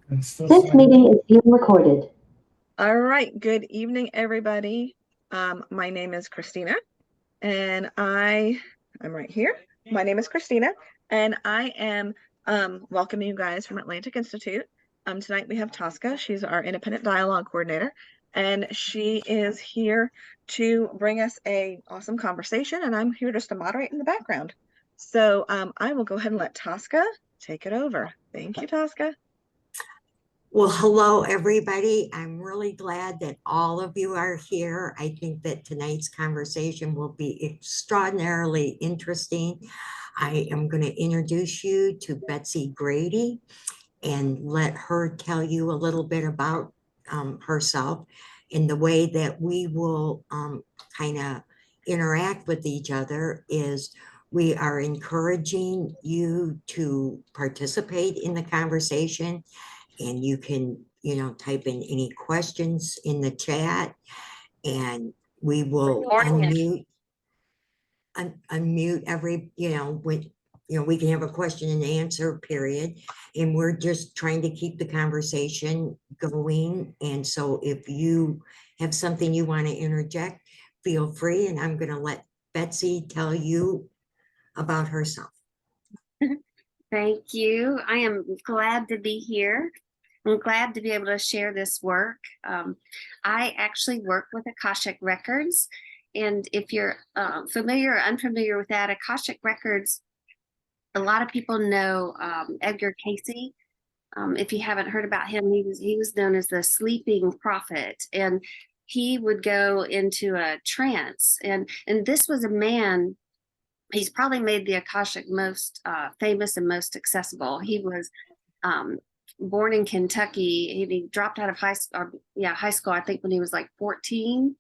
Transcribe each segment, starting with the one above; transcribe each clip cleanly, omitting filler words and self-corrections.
This meeting is being recorded. All right, good evening, everybody. My name is Christina, and I'm right here. My name is Christina, and I am welcoming you guys from Atlantic Institute. Tonight we have Tosca. She's our independent dialogue coordinator, and she is here to bring us a awesome conversation, and I'm here just to moderate in the background. So I will go ahead and let Tosca take it over. Thank you, Tosca. Well, hello, everybody. I'm really glad that all of you are here. I think that tonight's conversation will be extraordinarily interesting. I am going to introduce you to Betsy Grady and let her tell you a little bit about herself in the way that we will kind of interact with each other is we are encouraging you to participate in the conversation, and you can, type in any questions in the chat, and we will unmute every, when, we can have a question and answer period, and we're just trying to keep the conversation going. And so if you have something you want to interject, feel free, and I'm going to let Betsy tell you about herself. Thank you. I am glad to be here. I'm glad to be able to share this work. I actually work with Akashic Records. And if you're familiar or unfamiliar with that, Akashic Records, a lot of people know Edgar Cayce. If you haven't heard about him, he was known as the sleeping prophet. And he would go into a trance. And this was a man. He's probably made the Akashic most famous and most accessible. He was born in Kentucky. He dropped out of high school, I think, when he was like 14.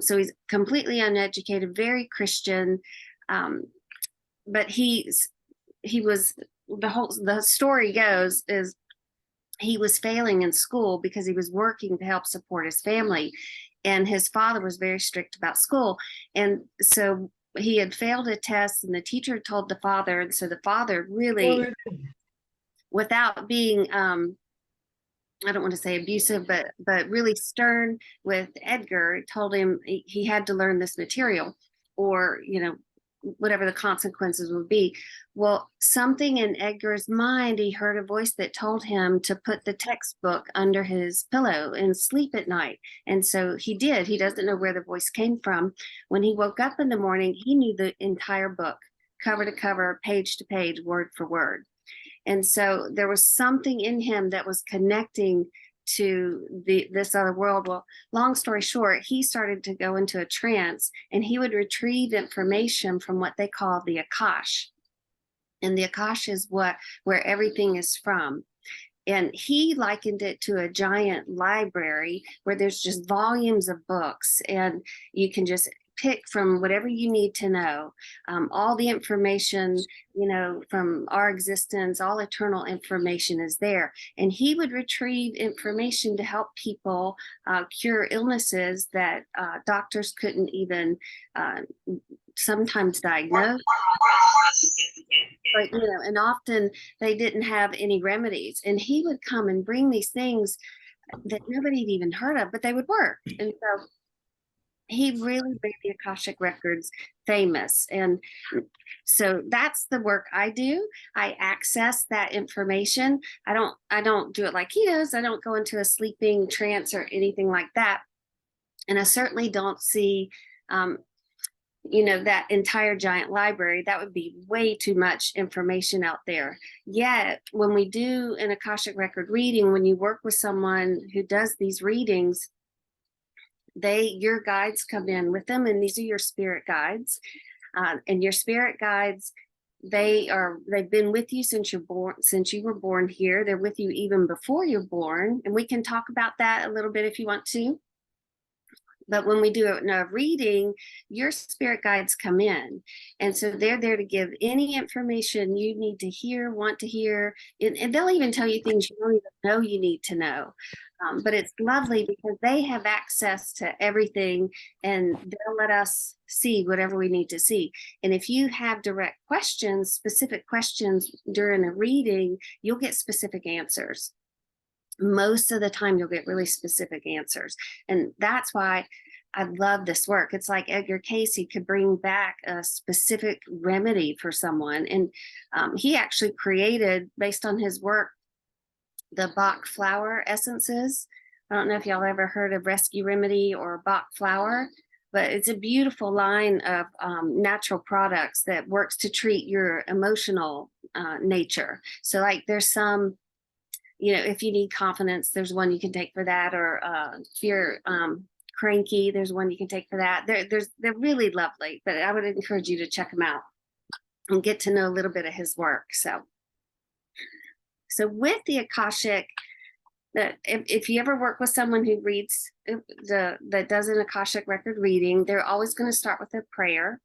So he's completely uneducated, very Christian. But he was, the story goes is he was failing in school because he was working to help support his family. And his father was very strict about school. And so he had failed a test, and the teacher told the father. And so the father really, without being, I don't want to say abusive, but really stern with Edgar, told him he had to learn this material, or, whatever the consequences would be. Well, something in Edgar's mind, he heard a voice that told him to put the textbook under his pillow and sleep at night. And so he did. He doesn't know where the voice came from. When he woke up in the morning, he knew the entire book, cover to cover, page to page, word for word. And so there was something in him that was connecting to this other world. Well, long story short, he started to go into a trance, and he would retrieve information from what they call the Akash. And the Akash is where everything is from. And he likened it to a giant library where there's just volumes of books, and you can just pick from whatever you need to know. All the information, from our existence, all eternal information is there. And he would retrieve information to help people cure illnesses that doctors couldn't even sometimes diagnose. But, and often they didn't have any remedies. And he would come and bring these things that nobody had even heard of, but they would work. And so he really made the Akashic Records famous. And so that's the work I do. I access that information. I don't do it like he does. I don't go into a sleeping trance or anything like that. And I certainly don't see that entire giant library. That would be way too much information out there. Yet when we do an Akashic Record reading, when you work with someone who does these readings, your guides come in with them, and these are your spirit guides. And your spirit guides, they've been with you since you were born here. They're with you even before you're born. And we can talk about that a little bit if you want to. But when we do a reading, your spirit guides come in. And so they're there to give any information you need to hear, want to hear. And they'll even tell you things you don't even know you need to know. But it's lovely because they have access to everything, and they'll let us see whatever we need to see. And if you have direct questions, specific questions during a reading, you'll get specific answers. most of the time you'll get really specific answers. And that's why I love this work. It's like Edgar Cayce could bring back a specific remedy for someone. And he actually created, based on his work, the Bach flower essences. I don't know if y'all ever heard of Rescue Remedy or Bach flower, but it's a beautiful line of natural products that works to treat your emotional nature. So like there's some, if you need confidence, there's one you can take for that, or if you're cranky, there's one you can take for that. They're really lovely, but I would encourage you to check them out and get to know a little bit of his work. So with the Akashic, if you ever work with someone who reads that does an Akashic record reading, they're always going to start with a prayer,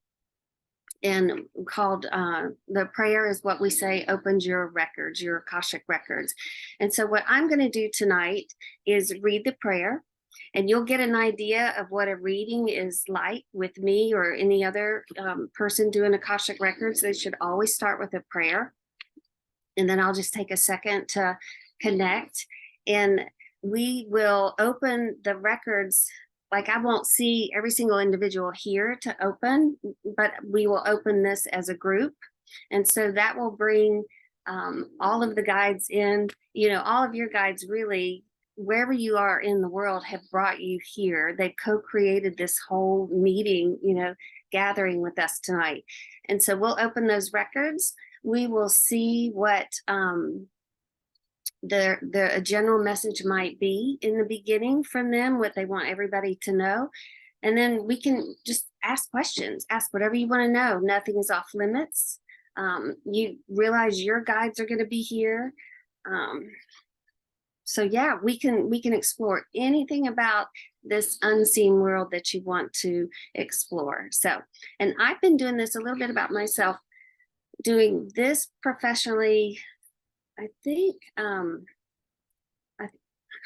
and called the prayer is what we say opens your records, your Akashic records. And so what I'm going to do tonight is read the prayer, and you'll get an idea of what a reading is like with me or any other person doing Akashic records. They should always start with a prayer, and then I'll just take a second to connect, and we will open the records. Like I won't see every single individual here to open, but we will open this as a group. And so that will bring all of the guides in, all of your guides really, wherever you are in the world, have brought you here. They've co-created this whole meeting, gathering with us tonight. And so we'll open those records. We will see what the general message might be in the beginning from them, what they want everybody to know. And then we can just ask questions, ask whatever you want to know. Nothing is off limits. You realize your guides are going to be here. So yeah, we can explore anything about this unseen world that you want to explore. So, and I've been doing this a little bit about myself, doing this professionally. I think I'm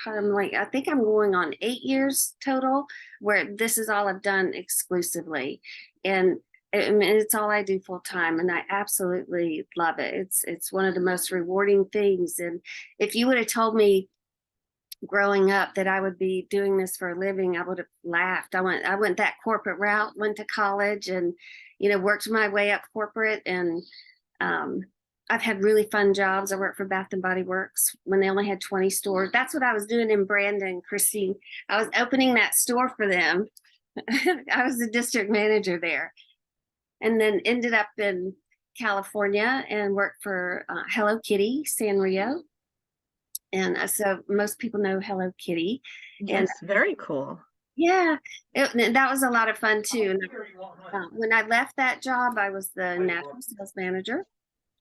going on 8 years total, where this is all I've done exclusively, and it's all I do full time, and I absolutely love it. It's one of the most rewarding things. And if you would have told me growing up that I would be doing this for a living, I would have laughed. I went that corporate route, went to college, and worked my way up corporate, and I've had really fun jobs. I worked for Bath and Body Works when they only had 20 stores. That's what I was doing in Brandon, Christine. I was opening that store for them. I was the district manager there, and then ended up in California and worked for Hello Kitty Sanrio. And so most people know Hello Kitty. Yes, very cool. Yeah, that was a lot of fun too. And, when I left that job, I was the national sales manager.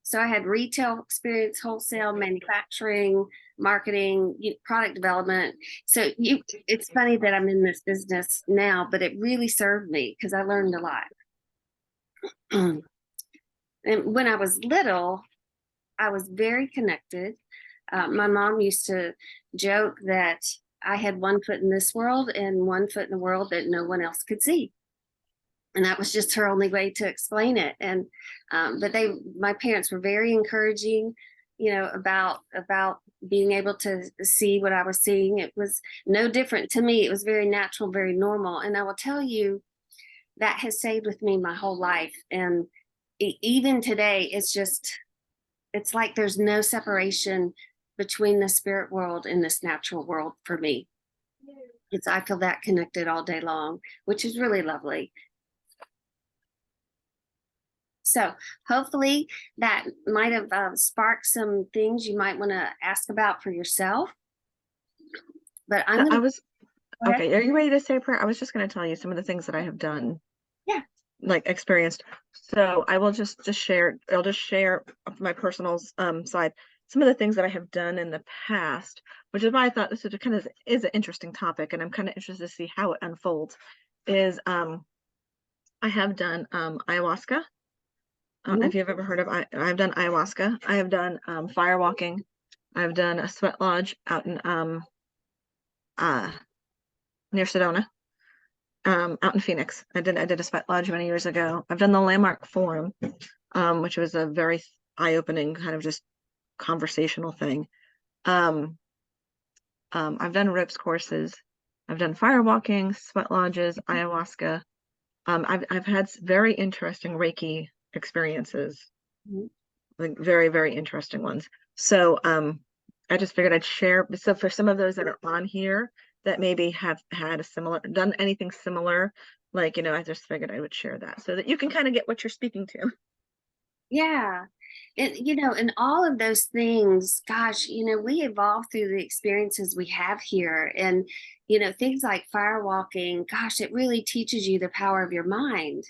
So I had retail experience, wholesale, manufacturing, marketing, product development. So it's funny that I'm in this business now, but it really served me because I learned a lot. And when I was little, I was very connected. My mom used to joke that I had one foot in this world and one foot in the world that no one else could see. And that was just her only way to explain it. And but my parents were very encouraging, about being able to see what I was seeing. It was no different to me. It was very natural, very normal. And I will tell you, that has stayed with me my whole life. And even today, it's like there's no separation between the spirit world and this natural world for me. I feel that connected all day long, which is really lovely. So hopefully that might have sparked some things you might want to ask about for yourself. But okay. Are you ready to say a prayer? I was just going to tell you some of the things that I have done. Yeah. Like experienced. So I will just share. I'll just share my personal side. Some of the things that I have done in the past, which is why I thought this is an interesting topic, and I'm kind of interested to see how it unfolds. Is I have done ayahuasca. If you've ever heard of, I've done ayahuasca. I have done fire walking. I've done a sweat lodge out in near Sedona, out in Phoenix. I did a sweat lodge many years ago. I've done the Landmark Forum, which was a very eye-opening kind of just conversational thing. I've done RIPS courses. I've done fire walking, sweat lodges, ayahuasca. I've had very interesting Reiki experiences, Mhm. like very, very interesting ones. So I just figured I'd share. So for some of those that are on here that maybe have had done anything similar, like, I just figured I would share that so that you can kind of get what you're speaking to. Yeah. And all of those things, gosh, we evolve through the experiences we have here. And, things like fire walking, gosh, it really teaches you the power of your mind.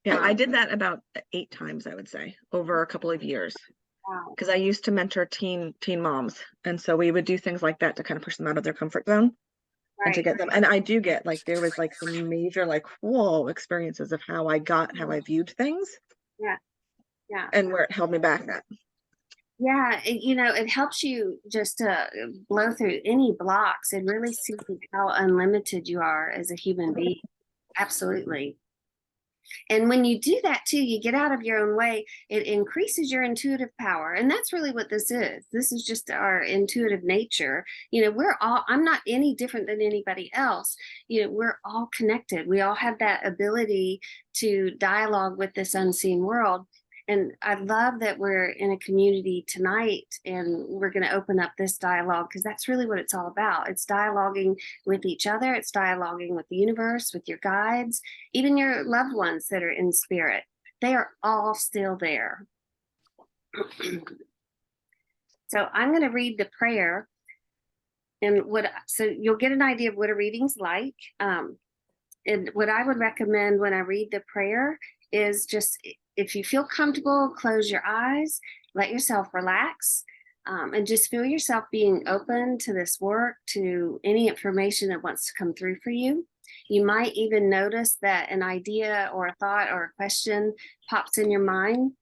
Yeah, I did that about 8 times, I would say, over a couple of years. Wow. Because I used to mentor teen moms. And so we would do things like that to kind of push them out of their comfort zone and to Right. get them. And I do get there was like some major whoa experiences of how I viewed things Yeah. Yeah. and where it held me back at. Yeah. It helps you just to blow through any blocks and really see how unlimited you are as a human being. Absolutely. And when you do that too, you get out of your own way, it increases your intuitive power. And that's really what this is. This is just our intuitive nature. I'm not any different than anybody else. We're all connected. We all have that ability to dialogue with this unseen world. And I love that we're in a community tonight and we're going to open up this dialogue because that's really what it's all about. It's dialoguing with each other, it's dialoguing with the universe, with your guides, even your loved ones that are in spirit. They are all still there. So I'm going to read the prayer and so you'll get an idea of what a reading's like. And what I would recommend when I read the prayer is just, if you feel comfortable, close your eyes, let yourself relax, and just feel yourself being open to this work, to any information that wants to come through for you. You might even notice that an idea or a thought or a question pops in your mind,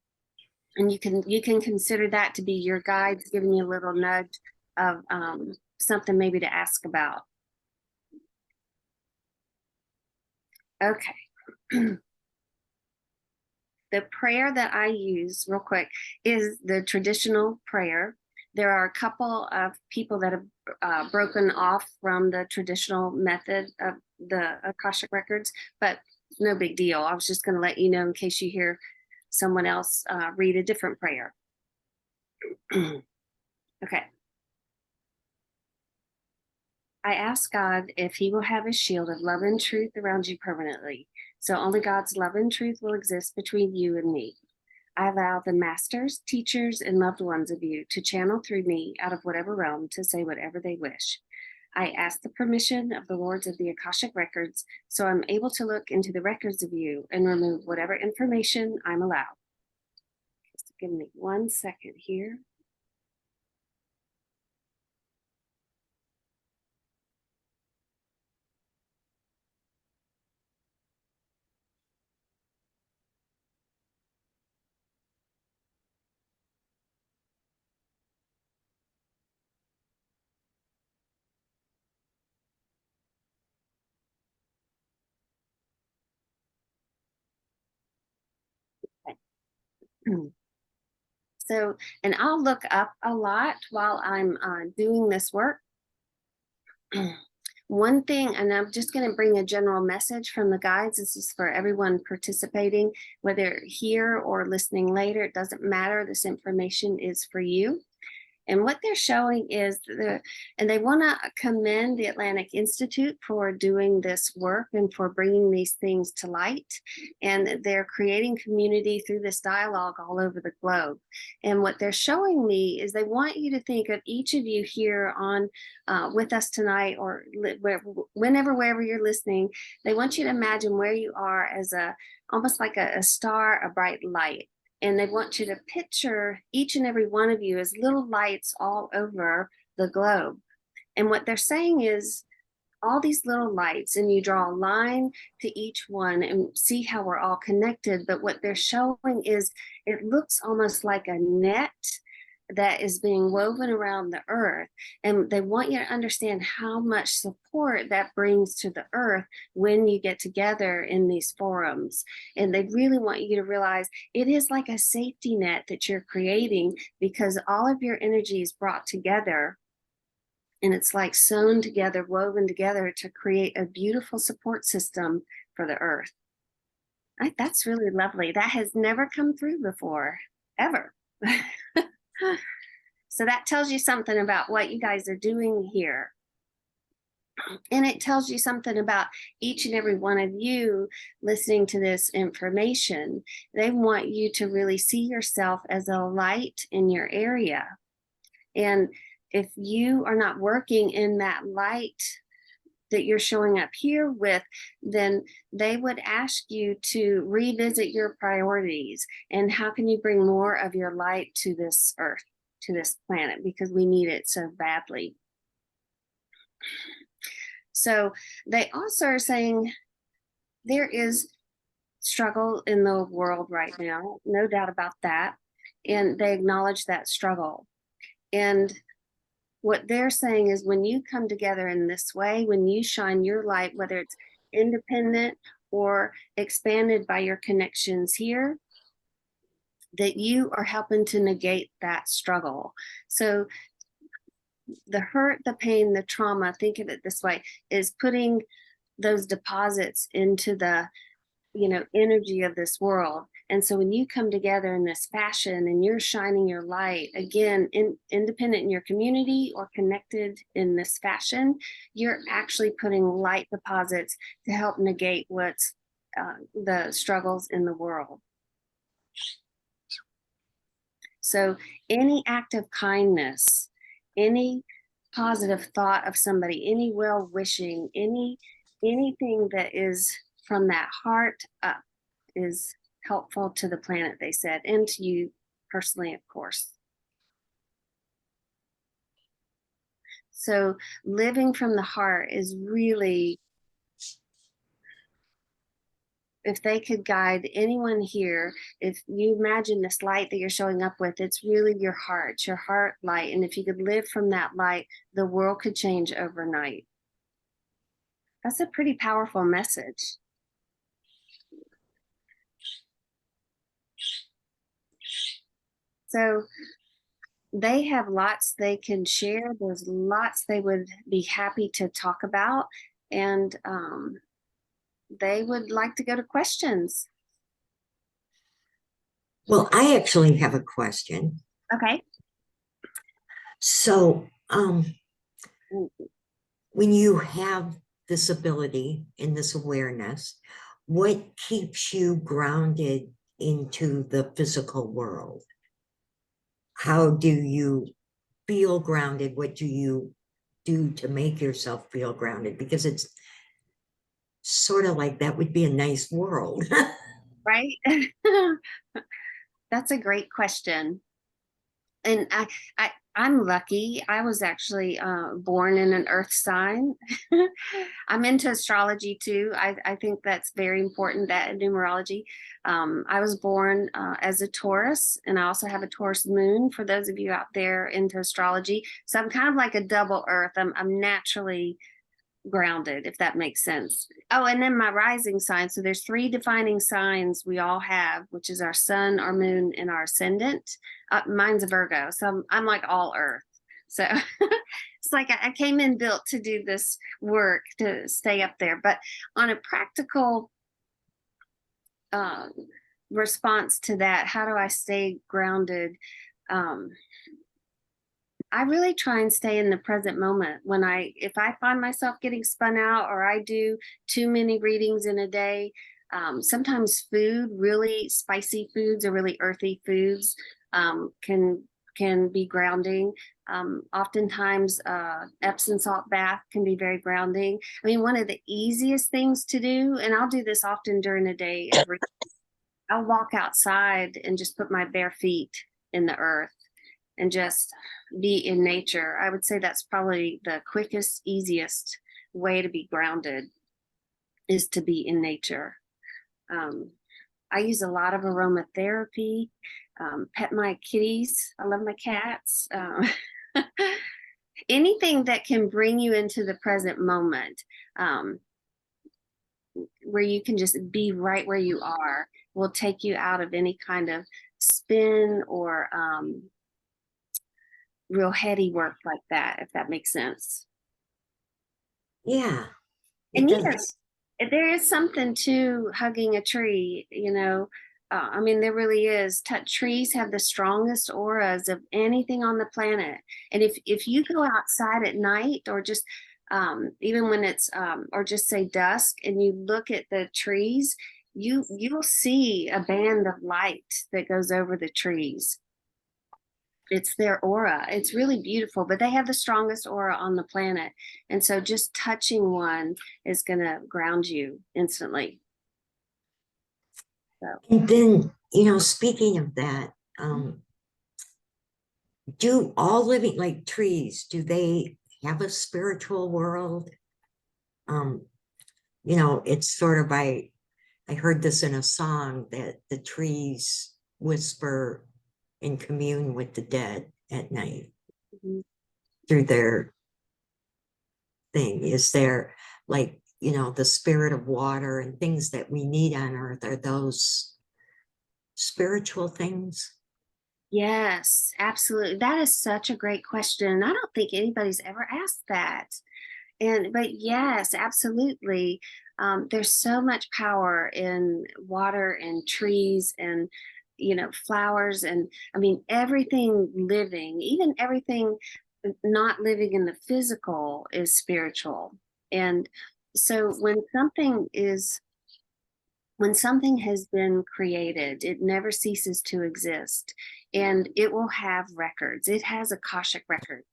and you can consider that to be your guides giving you a little nudge of something maybe to ask about. Okay. The prayer that I use, real quick, is the traditional prayer. There are a couple of people that have broken off from the traditional method of the Akashic Records, but no big deal. I was just going to let you know in case you hear someone else read a different prayer. Okay. I ask God if he will have a shield of love and truth around you permanently, so only God's love and truth will exist between you and me. I allow the masters, teachers, and loved ones of you to channel through me out of whatever realm to say whatever they wish. I ask the permission of the Lords of the Akashic Records so I'm able to look into the records of you and remove whatever information I'm allowed. Just give me 1 second here. So, and I'll look up a lot while I'm doing this work. One thing, and I'm just going to bring a general message from the guides. This is for everyone participating, whether here or listening later, it doesn't matter. This information is for you. And what they're showing is, and they want to commend the Atlantic Institute for doing this work and for bringing these things to light. And they're creating community through this dialogue all over the globe. And what they're showing me is they want you to think of each of you here on with us tonight, or wherever you're listening. They want you to imagine where you are as almost like a star, a bright light. And they want you to picture each and every one of you as little lights all over the globe. And what they're saying is all these little lights, and you draw a line to each one and see how we're all connected. But what they're showing is it looks almost like a net that is being woven around the earth. And they want you to understand how much support that brings to the earth when you get together in these forums. And they really want you to realize it is like a safety net that you're creating, because all of your energy is brought together And it's like sewn together, woven together to create a beautiful support system for the earth. That's really lovely. That has never come through before, ever. So that tells you something about what you guys are doing here. And it tells you something about each and every one of you listening to this information. They want you to really see yourself as a light in your area. And if you are not working in that light that you're showing up here with, then they would ask you to revisit your priorities and how can you bring more of your light to this earth, to this planet, because we need it so badly. So they also are saying there is struggle in the world right now, no doubt about that. And they acknowledge that struggle. And what they're saying is when you come together in this way, when you shine your light, whether it's independent or expanded by your connections here, that you are helping to negate that struggle. So the hurt, the pain, the trauma, think of it this way, is putting those deposits into the energy of this world. And so when you come together in this fashion and you're shining your light, again, independent in your community or connected in this fashion, you're actually putting light deposits to help negate what's the struggles in the world. So any act of kindness, any positive thought of somebody, any well-wishing, anything that is from that heart up is helpful to the planet, they said, and to you personally, of course. So living from the heart is really, if they could guide anyone here, if you imagine this light that you're showing up with, it's really your heart light. And if you could live from that light, the world could change overnight. That's a pretty powerful message. So they have lots they can share. There's lots they would be happy to talk about. And they would like to go to questions. Well, I actually have a question. Okay. So, when you have this ability and this awareness, what keeps you grounded into the physical world? How do you feel grounded? What do you do to make yourself feel grounded? Because it's sort of like that would be a nice world. Right? That's a great question. And I'm lucky. I was actually born in an earth sign. I'm into astrology too. I think that's very important, that numerology. I was born as a Taurus, and I also have a Taurus moon for those of you out there into astrology. So I'm kind of like a double earth. I'm naturally grounded, if that makes sense. Oh, and then my rising sign. So there's 3 defining signs we all have, which is our sun, our moon, and our ascendant. Mine's a Virgo, so I'm like all earth. So it's like I came in built to do this work to stay up there. But on a practical response to that, how do I stay grounded? I really try and stay in the present moment. If I find myself getting spun out, or I do too many readings in a day, sometimes food, really spicy foods or really earthy foods, can be grounding. Oftentimes, Epsom salt bath can be very grounding. I mean, one of the easiest things to do, and I'll do this often during the day, I'll walk outside and just put my bare feet in the earth and just be in nature. I would say that's probably the quickest, easiest way to be grounded, is to be in nature. I use a lot of aromatherapy, pet my kitties. I love my cats. Anything that can bring you into the present moment, where you can just be right where you are, will take you out of any kind of spin or real heady work like that, if that makes sense. Yeah. It And does. there is something to hugging a tree, you know. I mean, there really is. Trees have the strongest auras of anything on the planet. And if you go outside at night or just even when it's or just say dusk and you look at the trees, you'll see a band of light that goes over the trees. It's their aura. It's really beautiful, but they have the strongest aura on the planet. And so just touching one is going to ground you instantly. So, And then, speaking of that, do all living like trees, do they have a spiritual world? It's sort of I heard this in a song that the trees whisper and commune with the dead at night mhm. through their thing. Is there like, the spirit of water and things that we need on earth? Are those spiritual things? Yes, absolutely. That is such a great question. I don't think anybody's ever asked that. But yes, absolutely. There's so much power in water and trees and flowers, and I mean everything living, even everything not living in the physical is spiritual. And so when something has been created, it never ceases to exist, and it will have records. It has Akashic records.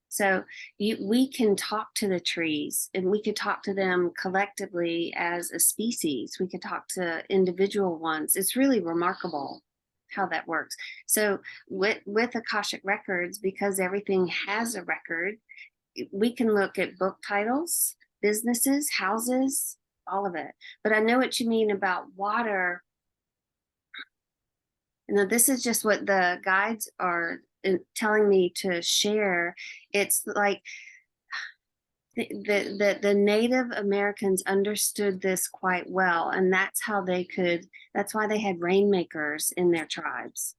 So we can talk to the trees, and we could talk to them collectively as a species. We could talk to individual ones. It's really remarkable how that works. So with Akashic records, because everything has a record, we can look at book titles, businesses, houses, all of it. But I know what you mean about water. Now, this is just what the guides are telling me to share. It's like the Native Americans understood this quite well, and that's why they had rainmakers in their tribes,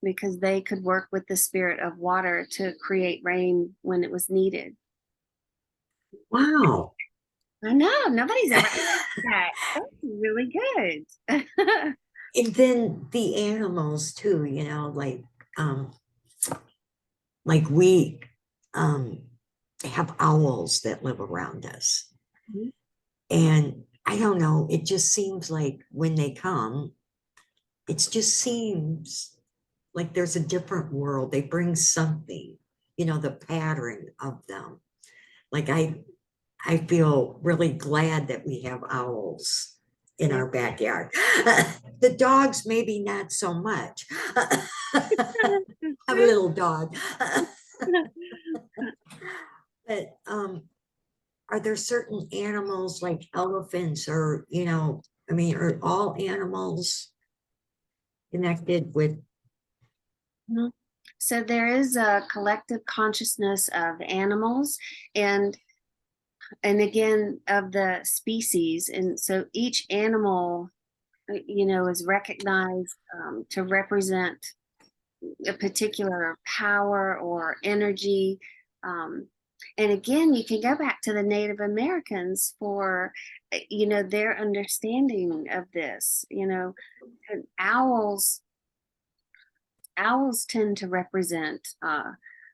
because they could work with the spirit of water to create rain when it was needed. Wow. I know, nobody's ever asked that. That's really good. And then the animals too, like we have owls that live around us. Mhm. And I don't know, it just seems like when they come, it just seems like there's a different world. They bring something, the pattern of them. Like I feel really glad that we have owls in Yeah. our backyard. The dogs, maybe not so much. I have a little dog. But are there certain animals like elephants or, are all animals connected with? Mhm. So there is a collective consciousness of animals and again of the species, and so each animal is recognized to represent a particular power or energy. And again, you can go back to the Native Americans for their understanding of this. And owls tend to represent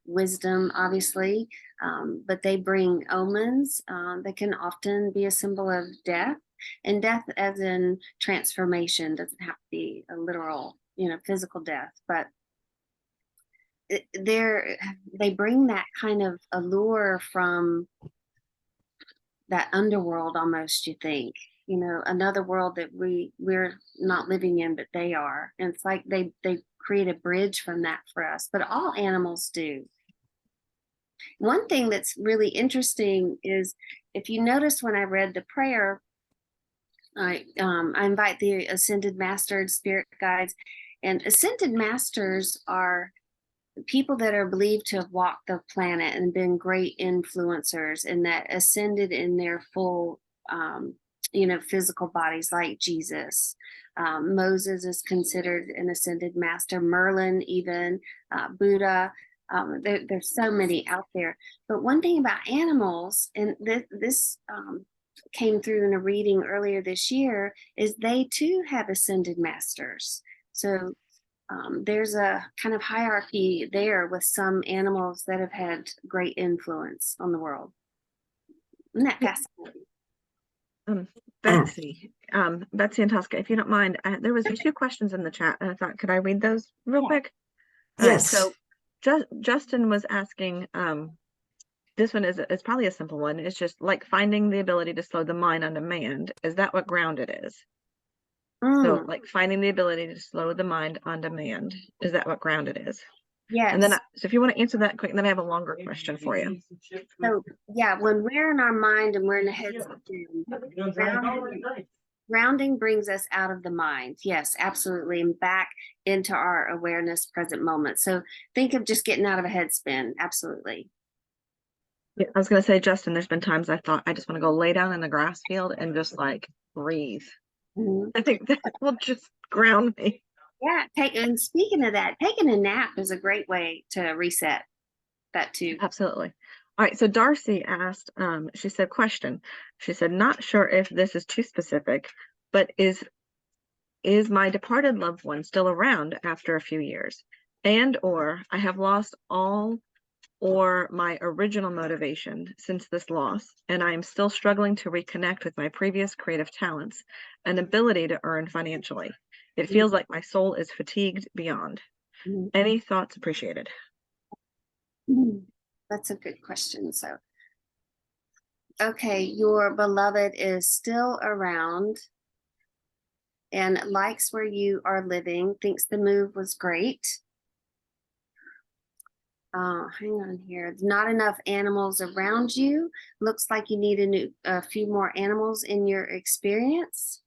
wisdom, obviously, but they bring omens. They can often be a symbol of death, and death as in transformation. Doesn't have to be a literal, physical death, but they bring that kind of allure from that underworld almost, you think, another world that we're not living in, but they are. And it's like they create a bridge from that for us, but all animals do. One thing that's really interesting is if you notice when I read the prayer, I invite the ascended masters, spirit guides, and ascended masters are people that are believed to have walked the planet and been great influencers and that ascended in their full physical bodies like Jesus. Moses is considered an ascended master, Merlin, even Buddha. There's so many out there. But one thing about animals, and this came through in a reading earlier this year, is they too have ascended masters. So there's a kind of hierarchy there with some animals that have had great influence on the world. Isn't that fascinating? Betsy and Tosca, if you don't mind, there was 2 questions in the chat, and I thought, could I read those real Yeah. quick? Yes. So Justin was asking, this one is probably a simple one. It's just like finding the ability to slow the mind on demand. Is that what grounded is? So like finding the ability to slow the mind on demand. Is that what grounded is? Yes. And then, so if you want to answer that quick, then I have a longer question for you. So yeah, when we're in our mind and we're in the headstand, grounding brings us out of the mind. Yes, absolutely. And back into our awareness present moment. So think of just getting out of a headspin. Absolutely. Yeah, I was going to say, Justin, there's been times I thought I just want to go lay down in the grass field and just like breathe. Mhm. I think that will just ground me. Yeah. And speaking of that, taking a nap is a great way to reset that too. Absolutely. All right. So Darcy asked, she said, question. She said, not sure if this is too specific, but is my departed loved one still around after a few years? And or I have lost all or my original motivation since this loss, and I am still struggling to reconnect with my previous creative talents and ability to earn financially. It feels like my soul is fatigued beyond. Mhm. Any thoughts appreciated? That's a good question. So, okay, your beloved is still around and likes where you are living, thinks the move was great. Hang on here. Not enough animals around you. Looks like you need a few more animals in your experience.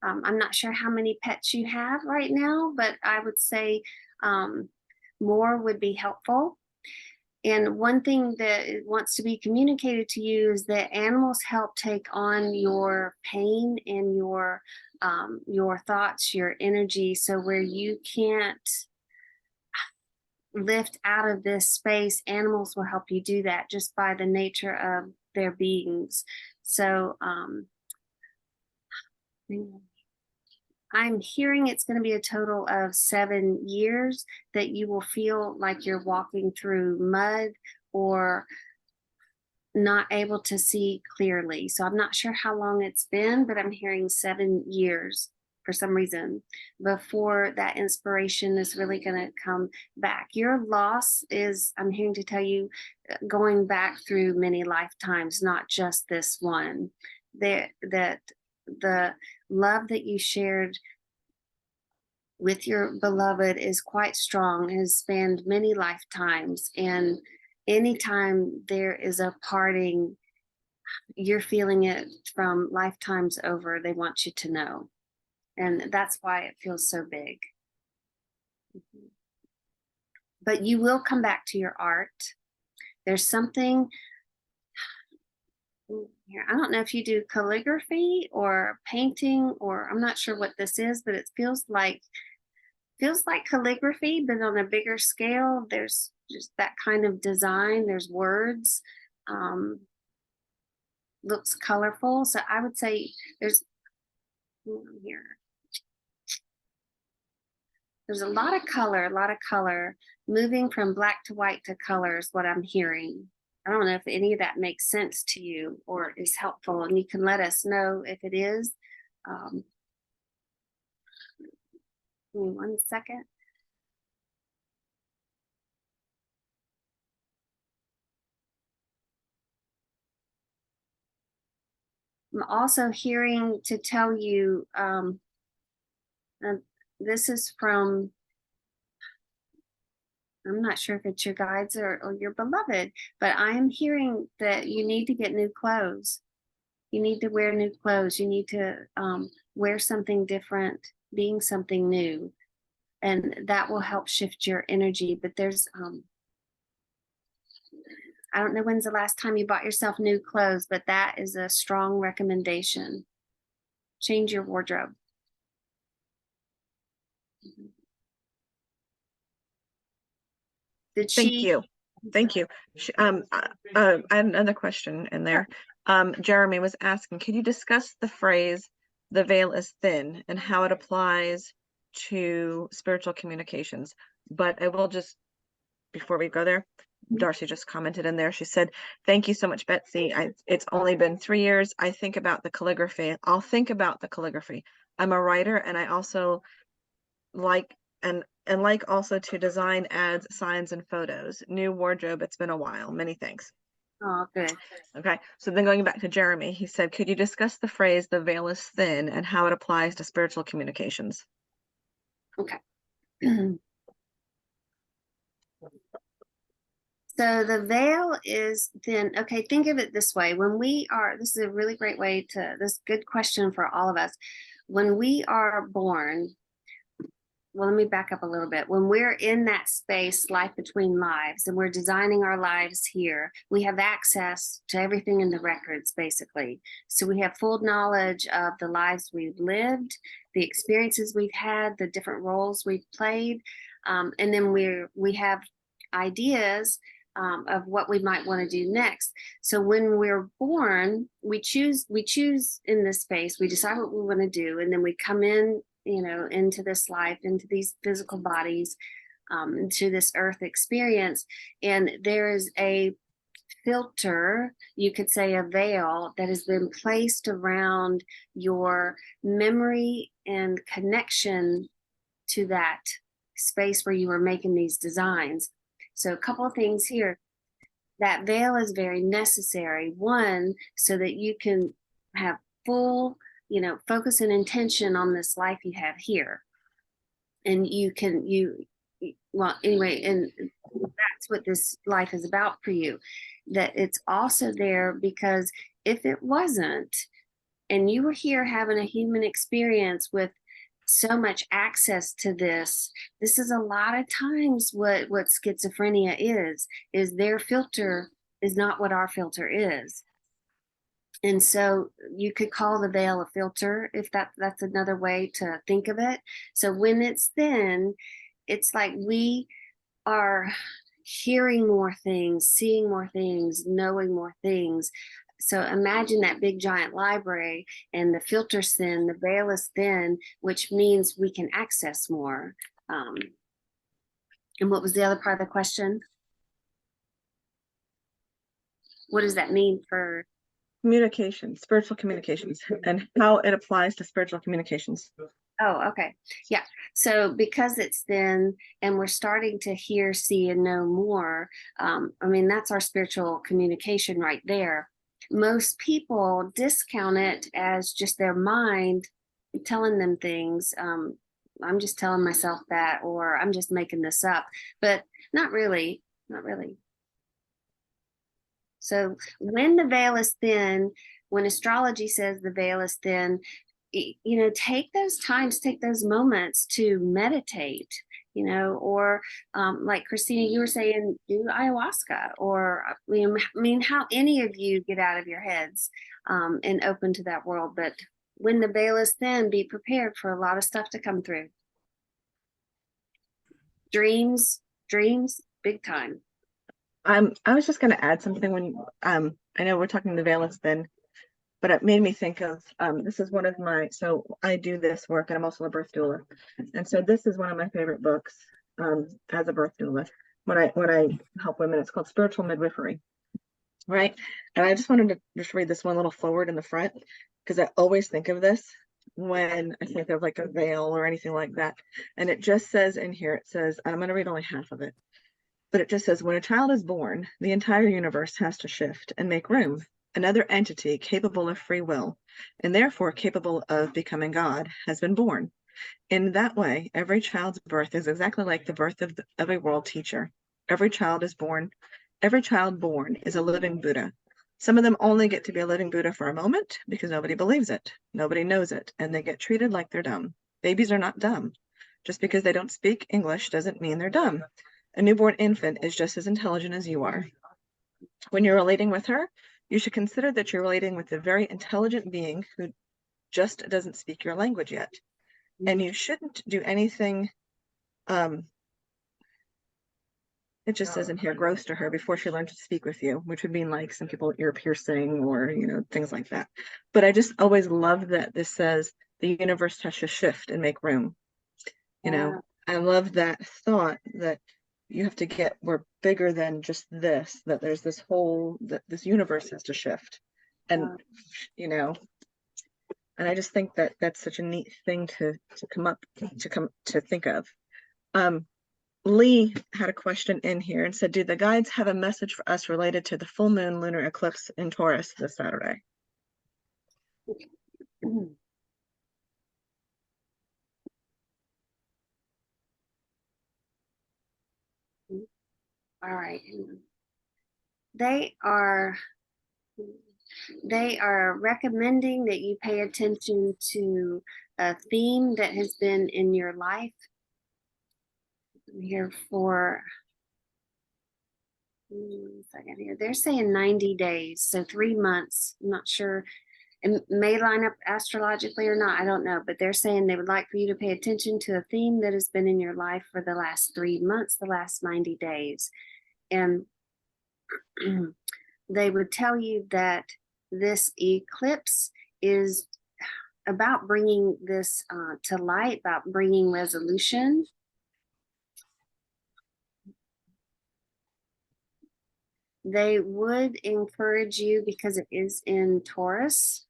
I'm not sure how many pets you have right now, but I would say more would be helpful. And one thing that wants to be communicated to you is that animals help take on your pain and your thoughts, your energy. So where you can't lift out of this space, animals will help you do that just by the nature of their beings. So I'm hearing it's going to be a total of 7 years that you will feel like you're walking through mud or not able to see clearly. So I'm not sure how long it's been, but I'm hearing 7 years for some reason before that inspiration is really going to come back. Your loss is, I'm hearing to tell you, going back through many lifetimes, not just this one. That the love that you shared with your beloved is quite strong, has spanned many lifetimes, and anytime there is a parting, you're feeling it from lifetimes over. They want you to know, and that's why it feels so big. But you will come back to your art. There's something here. I don't know if you do calligraphy or painting, or I'm not sure what this is, but it feels like calligraphy, but on a bigger scale. There's just that kind of design. There's words. Looks colorful. So I would say there's a lot of color, moving from black to white to color is what I'm hearing. I don't know if any of that makes sense to you or is helpful, and you can let us know if it is. Give me 1 second. I'm also hearing to tell you, this is from, I'm not sure if it's your guides or your beloved, but I am hearing that you need to get new clothes. You need to wear new clothes. You need to wear something different, being something new. And that will help shift your energy. But there's, I don't know when's the last time you bought yourself new clothes, but that is a strong recommendation. change your wardrobe. Did Thank she? you. Thank you. I had another question in there. Jeremy was asking, could you discuss the phrase, the veil is thin, and how it applies to spiritual communications? But I will just, before we go there, Darcy just commented in there. She said, thank you so much, Betsy. It's only been 3 years. I think about the calligraphy. I'll think about the calligraphy. I'm a writer, and I also like and like also to design ads, signs, and photos. New wardrobe, it's been a while. Many thanks. Oh, good. Okay, so then going back to Jeremy, he said, could you discuss the phrase, the veil is thin, and how it applies to spiritual communications? Okay. So the veil is thin. Okay, think of it this way. When we are, this is a really great way to, this good question for all of us. When we are born, well, let me back up a little bit. When we're in that space, life between lives, and we're designing our lives here, we have access to everything in the records, basically. So we have full knowledge of the lives we've lived, the experiences we've had, the different roles we've played, and then we have ideas of what we might want to do next. So when we're born, we choose in this space, we decide what we want to do, and then we come in, into this life, into these physical bodies, into this earth experience. And there is a filter, you could say a veil, that has been placed around your memory and connection to that space where you were making these designs. So a couple of things here. That veil is very necessary. One, so that you can have full, focus and intention on this life you have here. And well, anyway, and that's what this life is about for you. That it's also there because if it wasn't, and you were here having a human experience with so much access to this is a lot of times what schizophrenia is their filter is not what our filter is. And so you could call the veil a filter, if that's another way to think of it. So when it's thin, it's like we are hearing more things, seeing more things, knowing more things. So imagine that big giant library, and the filter's thin, the veil is thin, which means we can access more. And what was the other part of the question? What does that mean for Communications, spiritual communications, and how it applies to spiritual communications? Oh, okay. Yeah. So because it's thin and we're starting to hear, see, and know more, that's our spiritual communication right there. Most people discount it as just their mind telling them things. I'm just telling myself that, or I'm just making this up, but not really, not really. So when the veil is thin, when astrology says the veil is thin, take those times, take those moments to meditate, or like Christina, you were saying, do ayahuasca, or how any of you get out of your heads and open to that world. But when the veil is thin, be prepared for a lot of stuff to come through. Dreams, big time. I was just going to add something when I know we're talking the veil is thin, but it made me think of this is one of my, so I do this work and I'm also a birth doula, and so this is one of my favorite books as a birth doula when I help women. It's called Spiritual Midwifery, right? And I just wanted to just read this one little forward in the front, because I always think of this when I think of like a veil or anything like that. And it just says in here, it says, I'm going to read only half of it, but it just says, when a child is born, the entire universe has to shift and make room. Another entity capable of free will, and therefore capable of becoming God, has been born. In that way, every child's birth is exactly like the birth of a world teacher. Every child born is a living Buddha. Some of them only get to be a living Buddha for a moment because nobody believes it, nobody knows it, and they get treated like they're dumb. Babies are not dumb. Just because they don't speak English doesn't mean they're dumb. A newborn infant is just as intelligent as you are. When you're relating with her, you should consider that you're relating with a very intelligent being who just doesn't speak your language yet. And you shouldn't do anything, it just says in here, gross to her before she learned to speak with you, which would mean like some people ear piercing or, things like that. But I just always love that this says the universe has to shift and make room. I love that thought that you have to get, we're bigger than just this, that there's this whole, that this universe has to shift. And, and I just think that that's such a neat thing to come to think of. Lee had a question in here and said, do the guides have a message for us related to the full moon lunar eclipse in Taurus this Saturday? All right. They are recommending that you pay attention to a theme that has been in your life. I'm here for a second here. They're saying 90 days, so 3 months. I'm not sure. It may line up astrologically or not, I don't know, but they're saying they would like for you to pay attention to a theme that has been in your life for the last 3 months, the last 90 days. And they would tell you that this eclipse is about bringing this to light, about bringing resolution. They would encourage you, because it is in Taurus,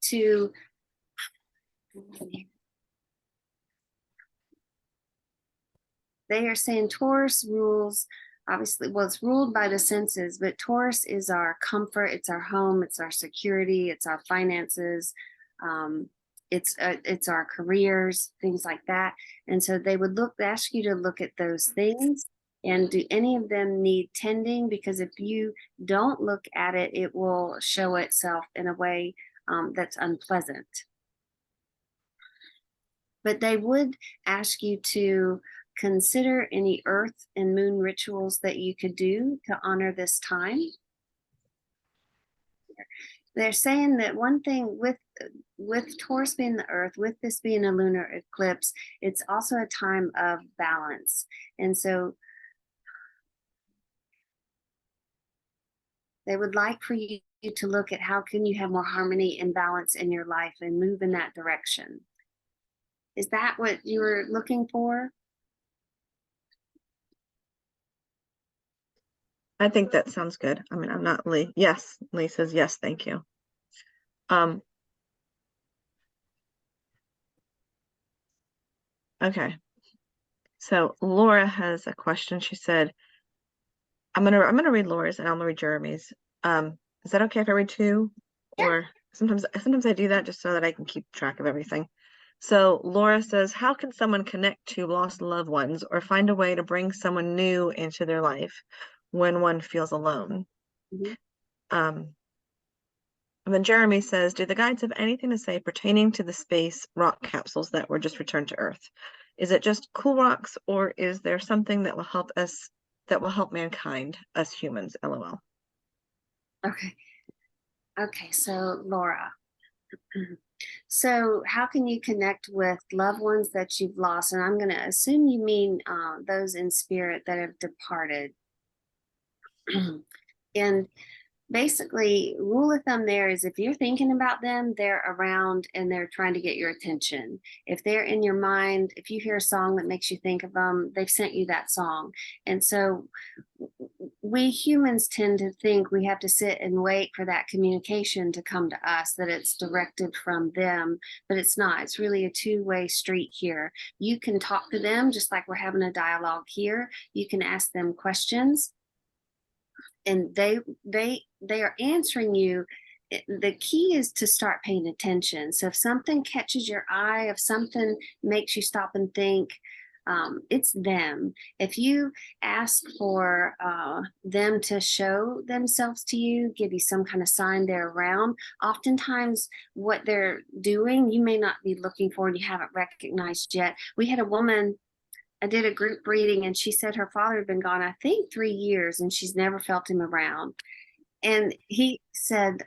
to they are saying Taurus rules, obviously, well, it's ruled by the senses, but Taurus is our comfort, it's our home, it's our security, it's our finances, it's our careers, things like that. And so they would ask you to look at those things, and do any of them need tending? Because if you don't look at it, it will show itself in a way that's unpleasant. But they would ask you to consider any earth and moon rituals that you could do to honor this time. They're saying that one thing with Taurus being the earth, with this being a lunar eclipse, it's also a time of balance. And so they would like for you to look at how can you have more harmony and balance in your life and move in that direction. Is that what you were looking for? I think that sounds good. I mean, I'm not Lee. Yes, Lee says yes, thank you. Okay. So Laura has a question. She said, I'm gonna read Laura's and I'm gonna read Jeremy's. Is that okay if I read two? Yeah. Or sometimes I do that just so that I can keep track of everything. So Laura says, how can someone connect to lost loved ones or find a way to bring someone new into their life when one feels alone? Mm-hmm. And then Jeremy says, do the guides have anything to say pertaining to the space rock capsules that were just returned to Earth? Is it just cool rocks, or is there something that will help us, that will help mankind, us humans? LOL. Okay, so Laura. So how can you connect with loved ones that you've lost? And I'm going to assume you mean those in spirit that have departed. And basically, rule of thumb there is if you're thinking about them, they're around and they're trying to get your attention. If they're in your mind, if you hear a song that makes you think of them, they've sent you that song. And so we humans tend to think we have to sit and wait for that communication to come to us, that it's directed from them, but it's not. It's really a two-way street here. You can talk to them just like we're having a dialogue here. You can ask them questions, and they are answering you. The key is to start paying attention. So if something catches your eye, if something makes you stop and think, it's them. If you ask for them to show themselves to you, give you some kind of sign they're around, oftentimes what they're doing, you may not be looking for and you haven't recognized yet. We had a woman, I did a group reading, and she said her father had been gone, I think 3 years, and she's never felt him around. And he said,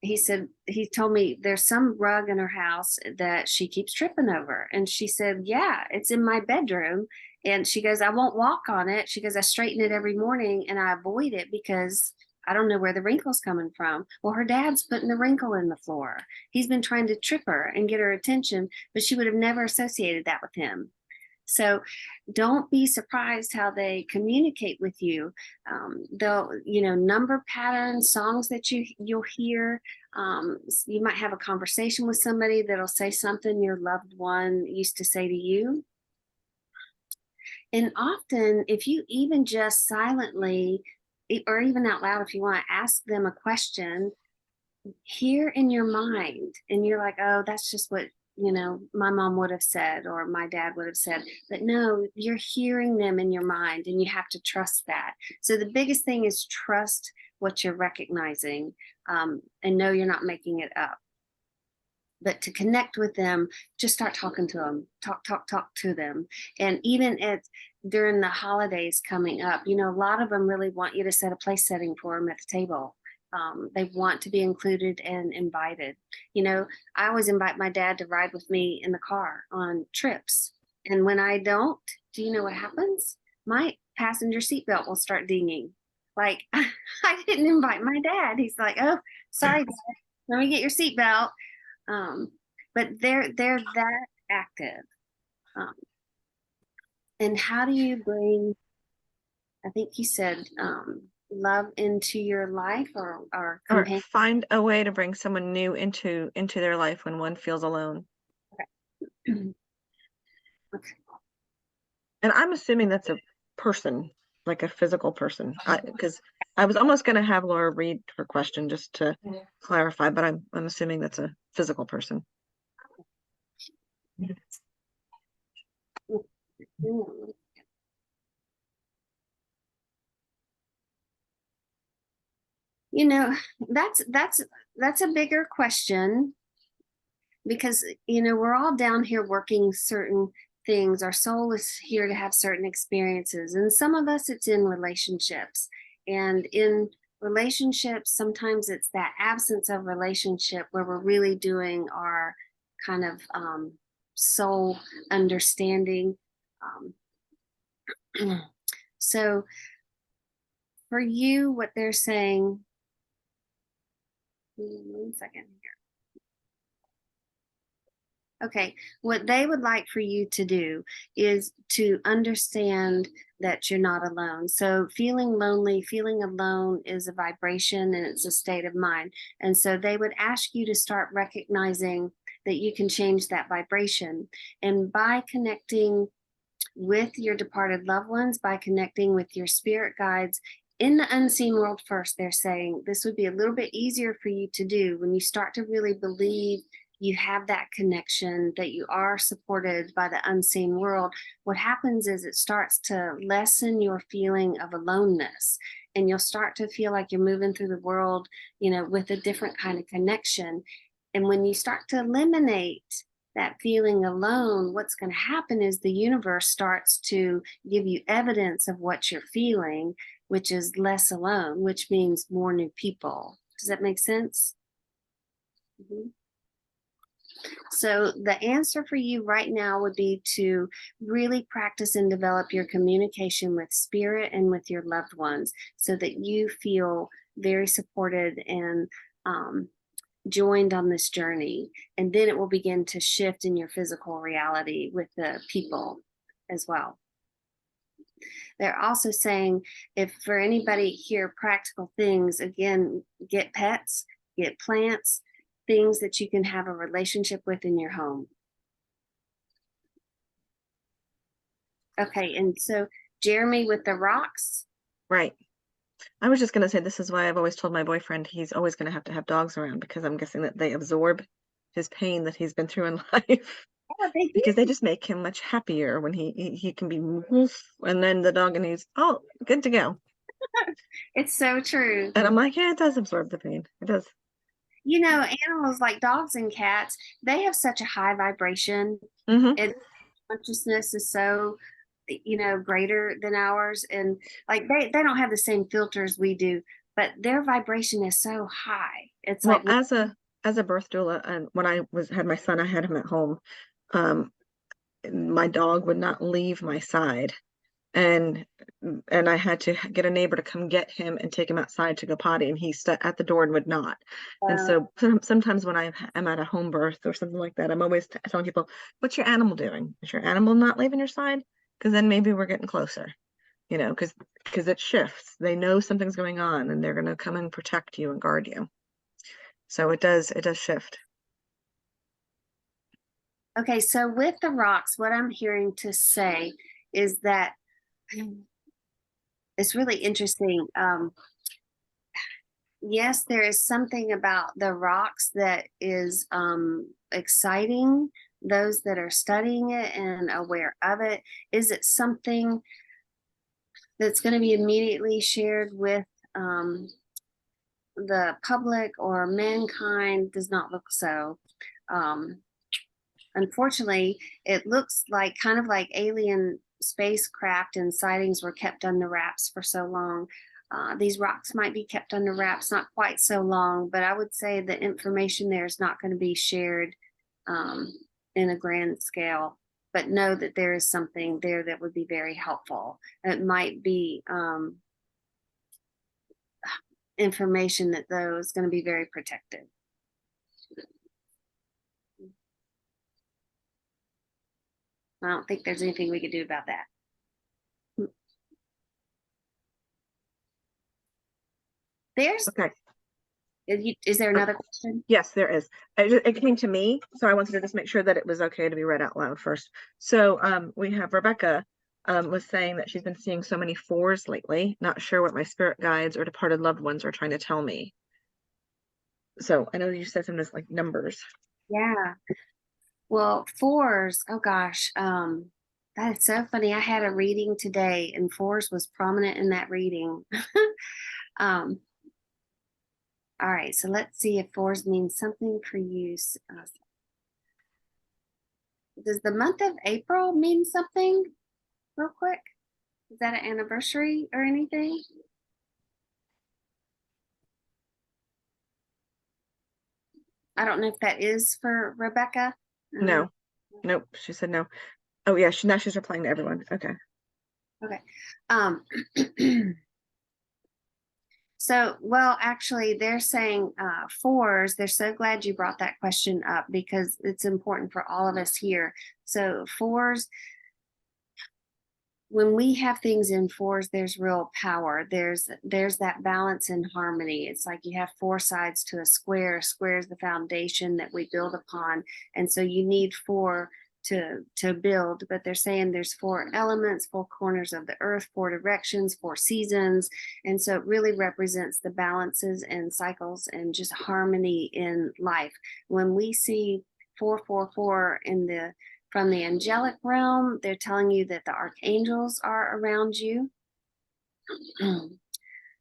he told me there's some rug in her house that she keeps tripping over. And she said, yeah, it's in my bedroom. And she goes, I won't walk on it. She goes, I straighten it every morning and I avoid it because I don't know where the wrinkle's coming from. Well, her dad's putting the wrinkle in the floor. He's been trying to trip her and get her attention, but she would have never associated that with him. So don't be surprised how they communicate with you. They'll, number patterns, songs that you'll hear. You might have a conversation with somebody that'll say something your loved one used to say to you. And often, if you even just silently, or even out loud, if you want to ask them a question, hear in your mind, and you're like, oh, that's just what my mom would have said or my dad would have said. But no, you're hearing them in your mind, and you have to trust that. So the biggest thing is trust what you're recognizing, and know you're not making it up. But to connect with them, just start talking to them, talk to them. And even during the holidays coming up, a lot of them really want you to set a place setting for them at the table. They want to be included and invited. I always invite my dad to ride with me in the car on trips. And when I don't, do you know what happens? My passenger seatbelt will start dinging. Like, I didn't invite my dad. He's like, oh, sorry, Dad. Let me get your seatbelt. But they're that active. And how do you bring, I think you said, love into your life or companion? Find a way to bring someone new into their life when one feels alone. Okay. And I'm assuming that's a person, like a physical person, because I was almost going to have Laura read her question just to clarify, but I'm assuming that's a physical person. That's a bigger question, because we're all down here working certain things. Our soul is here to have certain experiences, and some of us it's in relationships, and in relationships sometimes it's that absence of relationship where we're really doing our kind of soul understanding. So for you, what they're saying, 1 second here. Okay, what they would like for you to do is to understand that you're not alone. So feeling lonely, feeling alone is a vibration and it's a state of mind. And so they would ask you to start recognizing that you can change that vibration. And by connecting with your departed loved ones, by connecting with your spirit guides, in the unseen world first, they're saying this would be a little bit easier for you to do when you start to really believe you have that connection, that you are supported by the unseen world. What happens is it starts to lessen your feeling of aloneness, and you'll start to feel like you're moving through the world, with a different kind of connection. And when you start to eliminate that feeling alone, what's going to happen is the universe starts to give you evidence of what you're feeling, which is less alone, which means more new people. Does that make sense? Mm-hmm. So the answer for you right now would be to really practice and develop your communication with spirit and with your loved ones so that you feel very supported and joined on this journey. And then it will begin to shift in your physical reality with the people as well. They're also saying, if for anybody here, practical things, again, get pets, get plants, things that you can have a relationship with in your home. Okay, and so Jeremy with the rocks. Right. I was just going to say, this is why I've always told my boyfriend he's always going to have dogs around, because I'm guessing that they absorb his pain that he's been through in life. Oh, because they just make him much happier when he can be woof, and then the dog and he's good to go. It's so true. And I'm like, yeah, it does absorb the pain. It does. Animals like dogs and cats, they have such a high vibration. Mm-hmm. And consciousness is so greater than ours, and like they don't have the same filters we do. but their vibration is so high. It's Well, like, as a birth doula, and when I had my son, I had him at home. My dog would not leave my side, and I had to get a neighbor to come get him and take him outside to go potty, and he stood at the door and would not. And so sometimes when I'm at a home birth or something like that, I'm always telling people, what's your animal doing? Is your animal not leaving your side? Because then maybe we're getting closer, because it shifts. They know something's going on, and they're going to come and protect you and guard you. So it does shift. okay, so with the rocks, what I'm hearing to say is that it's really interesting. Yes, there is something about the rocks that is exciting those that are studying it and aware of it. Is it something that's going to be immediately shared with the public or mankind? Does not look so. Unfortunately, it looks like kind of like alien spacecraft and sightings were kept under wraps for so long. These rocks might be kept under wraps, not quite so long, but I would say the information there is not going to be shared in a grand scale. But know that there is something there that would be very helpful. It might be information that though is going to be very protected. I don't think there's anything we could do about that. There's Okay. Is there another question? Yes, there is. It came to me, so I wanted to just make sure that it was okay to be read out loud first. So we have Rebecca was saying that she's been seeing so many 4s lately, not sure what my spirit guides or departed loved ones are trying to tell me. So I know you said something like numbers. Yeah. Well, 4s, oh gosh, that is so funny. I had a reading today and 4s was prominent in that reading. All right, so let's see if 4s mean something for you. Does the month of April mean something real quick? Is that an anniversary or anything? I don't know if that is for Rebecca. No. Nope. She said no. Oh yeah, now she's replying to everyone. Okay. Okay. So, well, actually, they're saying 4s. They're so glad you brought that question up because it's important for all of us here. So 4s, when we have things in 4s, there's real power. There's that balance and harmony. It's like you have 4 sides to a square. A square is the foundation that we build upon. And so you need 4 to build, but they're saying there's 4 elements, 4 corners of the earth, 4 directions, 4 seasons. And so it really represents the balances and cycles and just harmony in life. When we see 444 from the angelic realm, they're telling you that the archangels are around you.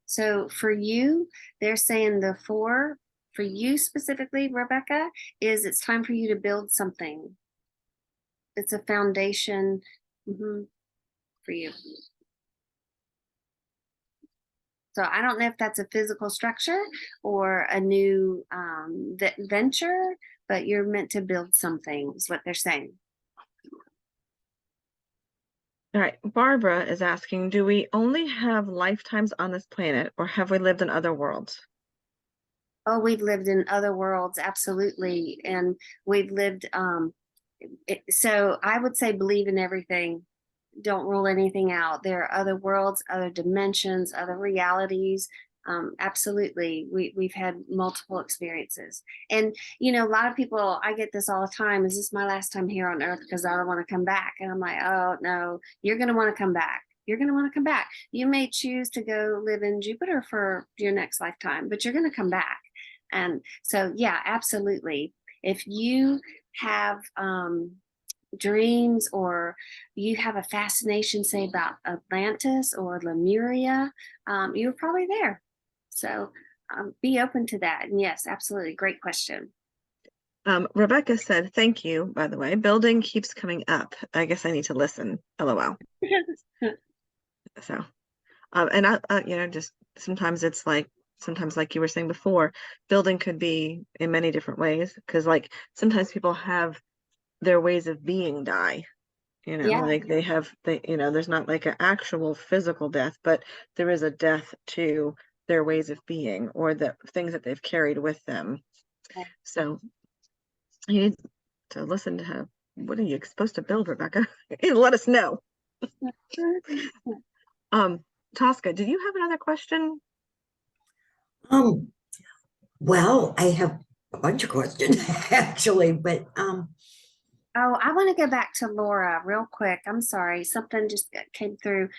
So for you, they're saying the 4 for you specifically, Rebecca, is it's time for you to build something. It's a foundation for you. So I don't know if that's a physical structure or a new venture, but you're meant to build something is what they're saying. All right. Barbara is asking, do we only have lifetimes on this planet or have we lived in other worlds? Oh, we've lived in other worlds. Absolutely. And we've lived, so I would say believe in everything. Don't rule anything out. There are other worlds, other dimensions, other realities. Absolutely. We've had multiple experiences. And, a lot of people, I get this all the time. Is this my last time here on earth? Because I don't want to come back. And I'm like, oh, no, you're going to want to come back. You're going to want to come back. You may choose to go live in Jupiter for your next lifetime, but you're going to come back. And so, yeah, absolutely. If you have dreams or you have a fascination, say, about Atlantis or Lemuria, you're probably there. So be open to that. And yes, absolutely. Great question. Rebecca said, thank you, by the way. Building keeps coming up. I guess I need to listen. LOL. So, and I just sometimes it's like sometimes, like you were saying before, building could be in many different ways, because like sometimes people have their ways of being die, Yeah. like there's not like an actual physical death, but there is a death to their ways of being or the things that they've carried with them. Okay. So you need to listen to what are you supposed to build, Rebecca? Let us know. Tosca, did you have another question? Well, I have a bunch of questions actually, but Oh, I want to go back to Laura real quick. I'm sorry, something just came through.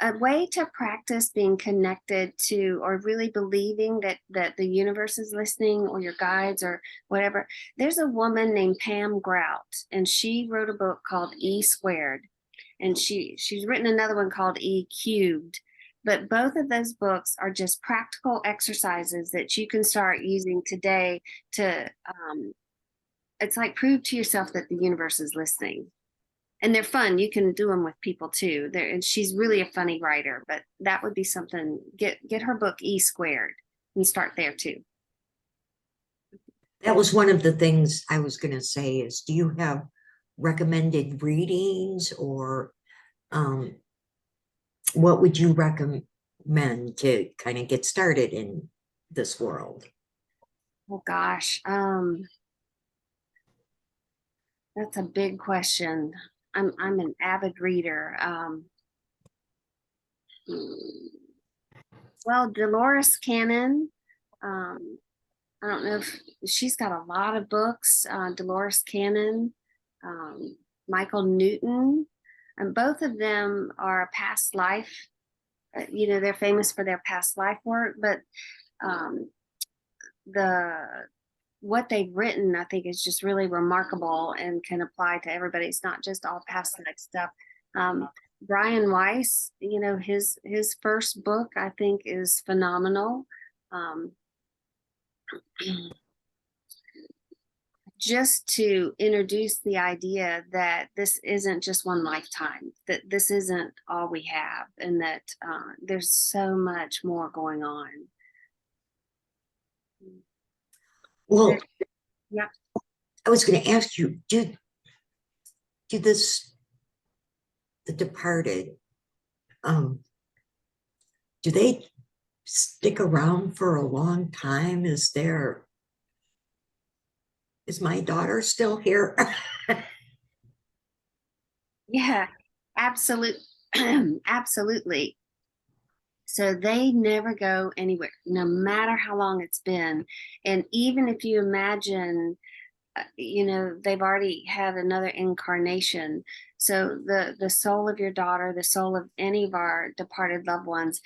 A way to practice being connected to or really believing that the universe is listening, or your guides or whatever. There's a woman named Pam Grout, and she wrote a book called E Squared, and she's written another one called E Cubed. But both of those books are just practical exercises that you can start using today to it's like prove to yourself that the universe is listening. And they're fun. You can do them with people too. And she's really a funny writer, but that would be something. Get her book E Squared and start there too. that was one of the things I was going to say is, do you have recommended readings, or what would you recommend to kind of get started in this world? Oh gosh, that's a big question. I'm an avid reader. Well, Dolores Cannon. I don't know if she's got a lot of books. Dolores Cannon, Michael Newton, and both of them are past life. They're famous for their past life work, but what they've written, I think, is just really remarkable and can apply to everybody. It's not just all past life stuff. Brian Weiss, his first book, I think, is phenomenal. Just to introduce the idea that this isn't just one lifetime, that this isn't all we have, and that there's so much more going on. Well, yeah. I was going to ask you, do the departed, do they stick around for a long time? Is my daughter still here? Yeah, absolutely. Absolutely. So they never go anywhere, no matter how long it's been. And even if you imagine, they've already had another incarnation. So the soul of your daughter, the soul of any of our departed loved ones,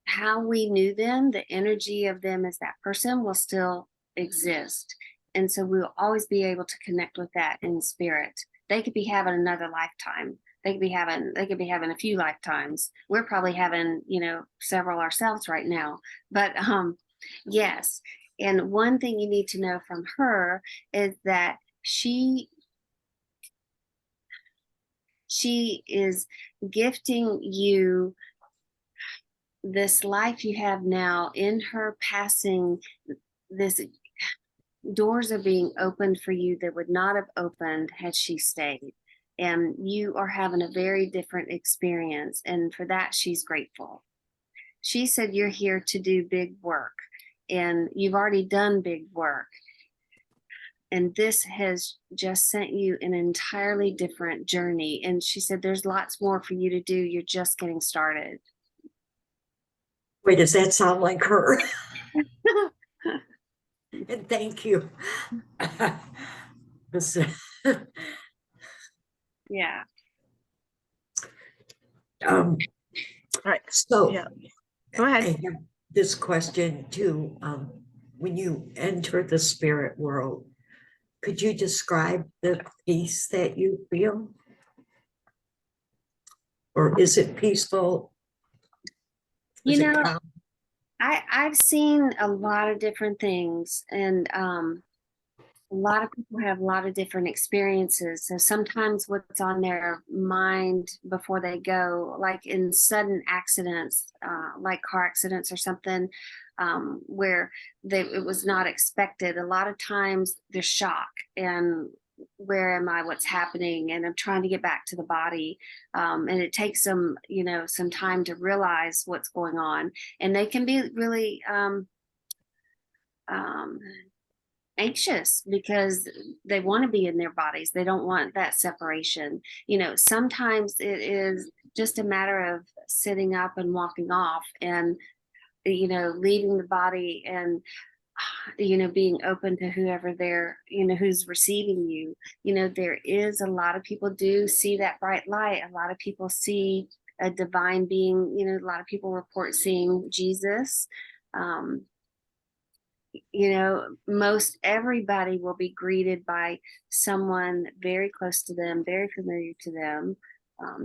how we knew them, the energy of them as that person will still exist. And so we'll always be able to connect with that in spirit. They could be having another lifetime. They could be having a few lifetimes. We're probably having, several ourselves right now. But yes. And one thing you need to know from her is that she is gifting you this life you have now. In her passing, this doors are being opened for you that would not have opened had she stayed. And you are having a very different experience. And for that, she's grateful. She said, you're here to do big work, and you've already done big work. And this has just sent you an entirely different journey. And she said, there's lots more for you to do. You're just getting started. Wait, does that sound like her? And thank you. Yeah. All right. So yeah. Go ahead. I have this question too. When you enter the spirit world, could you describe the peace that you feel? Or is it peaceful? Is it calm? I've seen a lot of different things, and a lot of people have a lot of different experiences. So sometimes what's on their mind before they go, like in sudden accidents, like car accidents or something, where it was not expected. A lot of times there's shock and where am I, what's happening, and I'm trying to get back to the body, and it takes some time to realize what's going on, and they can be really anxious because they want to be in their bodies. They don't want that separation. Sometimes it is just a matter of sitting up and walking off and leaving the body and being open to whoever who's receiving you. There is a lot of people do see that bright light. A lot of people see a divine being. A lot of people report seeing Jesus. Most everybody will be greeted by someone very close to them, very familiar to them.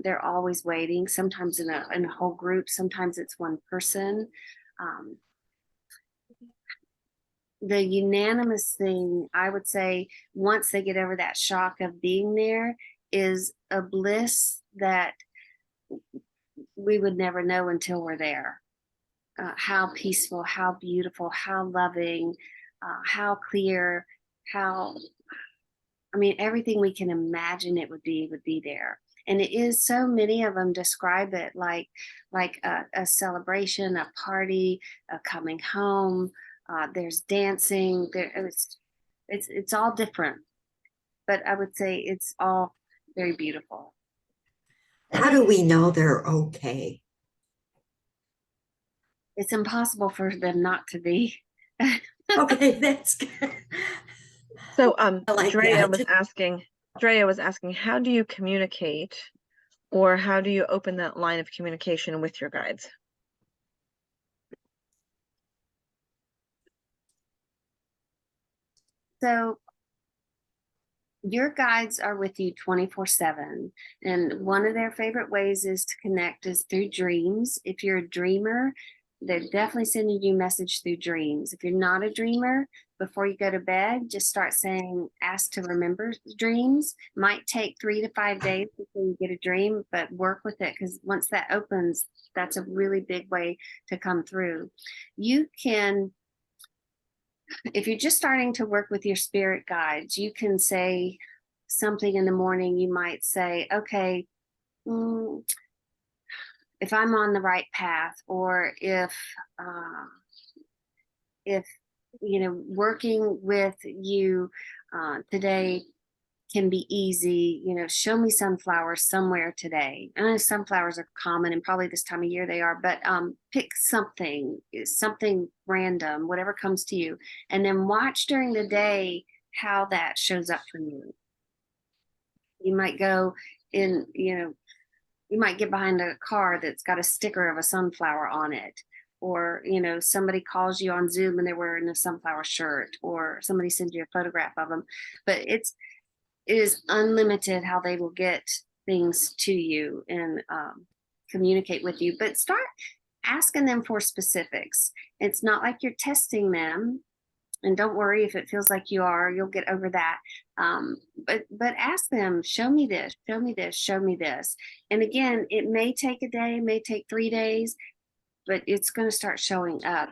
They're always waiting, sometimes in a whole group, sometimes it's one person. The unanimous thing, I would say, once they get over that shock of being there, is a bliss that we would never know until we're there. How peaceful, how beautiful, how loving, how clear, everything we can imagine it would be there. And it is, so many of them describe it like a celebration, a party, a coming home. There's dancing. It's all different, but I would say it's all very beautiful. How do we know they're okay? It's impossible for them not to be. Okay, that's good. So like Drea that. was asking, how do you communicate, or how do you open that line of communication with your guides? So your guides are with you 24/7. And one of their favorite ways is to connect is through dreams. If you're a dreamer, they're definitely sending you a message through dreams. If you're not a dreamer, before you go to bed, just start saying, ask to remember dreams. Might take 3 to 5 days before you get a dream, but work with it, because once that opens, that's a really big way to come through. You can, if you're just starting to work with your spirit guides, you can say something in the morning. You might say, okay, if I'm on the right path, or if working with you today can be easy, show me sunflowers somewhere today. I know sunflowers are common, and probably this time of year they are, but pick something random, whatever comes to you, and then watch during the day how that shows up for you. You might go in, you might get behind a car that's got a sticker of a sunflower on it, or somebody calls you on Zoom and they're wearing a sunflower shirt, or somebody sends you a photograph of them. But it is unlimited how they will get things to you and communicate with you. But start asking them for specifics. It's not like you're testing them, and don't worry if it feels like you are. You'll get over that. But ask them, show me this, show me this, show me this. And again, it may take a day, may take 3 days, but it's going to start showing up.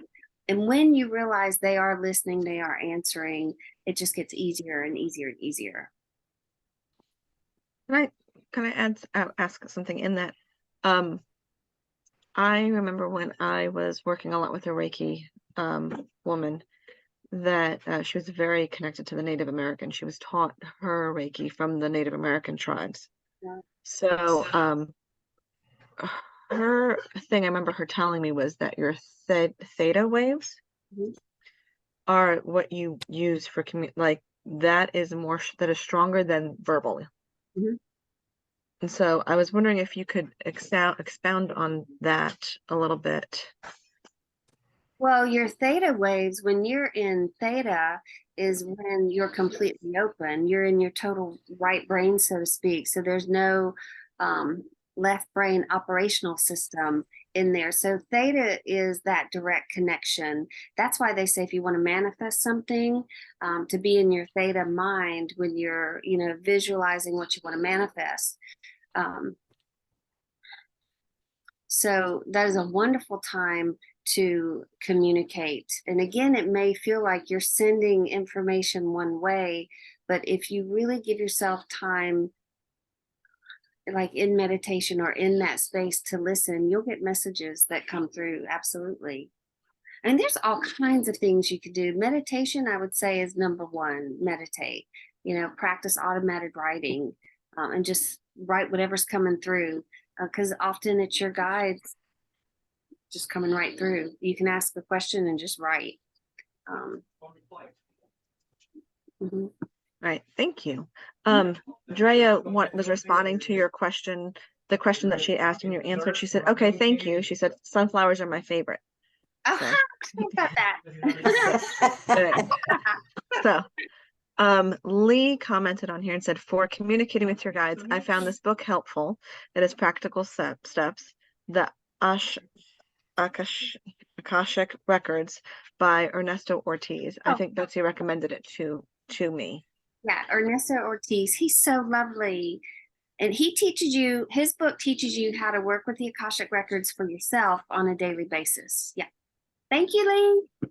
And when you realize they are listening, they are answering, it just gets easier and easier and easier. Can I ask something in that? I remember when I was working a lot with a Reiki woman, that she was very connected to the Native American. She was taught her Reiki from the Native American tribes. Yeah. So her thing, I remember her telling me, was that your theta waves are what you use for like that is stronger than verbal. And so I was wondering if you could expound on that a little bit. Well, your theta waves, when you're in theta, is when you're completely open. You're in your total right brain, so to speak. So there's no left brain operational system in there. So theta is that direct connection. That's why they say if you want to manifest something, to be in your theta mind when you're, visualizing what you want to manifest. So that is a wonderful time to communicate. And again, it may feel like you're sending information one way, but if you really give yourself time, like in meditation or in that space to listen, you'll get messages that come through. Absolutely. And there's all kinds of things you could do. Meditation, I would say, is number one. Meditate, practice automated writing, and just write whatever's coming through, because often it's your guides just coming right through. You can ask a question and just write. Mhm. Right. Thank you. Drea was responding to your question, the question that she asked and you answered. She said, okay, thank you. She said, sunflowers are my favorite. Aha, I got that. So, Lee commented on here and said, for communicating with your guides, I found this book helpful. It is practical steps, the Akashic Records by Ernesto Ortiz. I think Betsy recommended it to me. Yeah, Ernesto Ortiz. He's so lovely. And he teaches you, his book teaches you how to work with the Akashic Records for yourself on a daily basis. Yeah. Thank you, Lee.